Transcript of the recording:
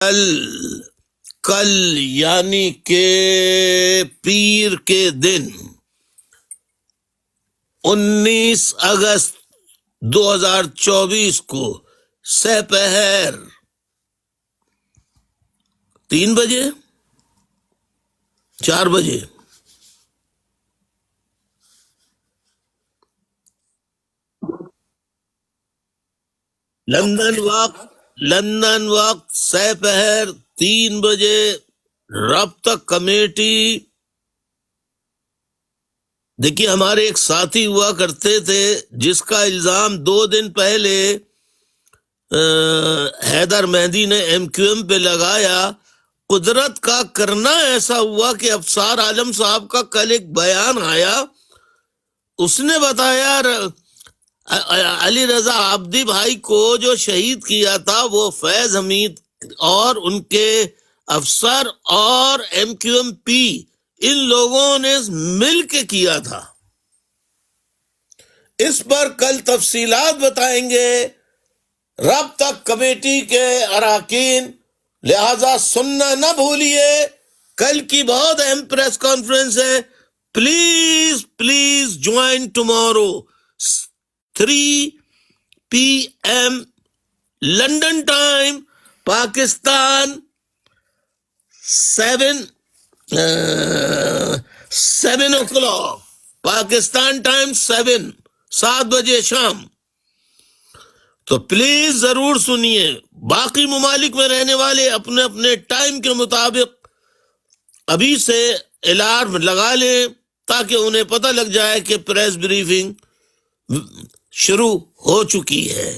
کل یعنی کہ پیر کے دن 19 اگست 2024 کو سپہر 3 بجے 4 بجے لندن وقت سپہر 3 بجے رابطہ کمیٹی. دیکھیے ہمارے ایک ساتھی ہوا کرتے تھے جس کا الزام 2 دن پہلے حیدر مہدی نے MQM پہ لگایا. قدرت کا کرنا ایسا ہوا کہ افسار عالم صاحب کا کل ایک بیان آیا. اس نے بتایا علی رضا عابدی بھائی کو جو شہید کیا تھا وہ فیض حمید اور ان کے افسر اور MQM پی ان لوگوں نے مل کے کیا تھا. اس پر کل تفصیلات بتائیں گے رابطہ کمیٹی کے اراکین، لہذا سننا نہ بھولیے. کل کی بہت اہم پریس کانفرنس ہے. Please join tomorrow 3 PM London time, Pakistan 7 o'clock، Pakistan time 7 بجے شام. تو پلیز ضرور سنیے. باقی ممالک میں رہنے والے اپنے اپنے ٹائم کے مطابق ابھی سے الارم لگا لیں تاکہ انہیں پتہ لگ جائے کہ پریس بریفنگ شروع ہو چکی ہے.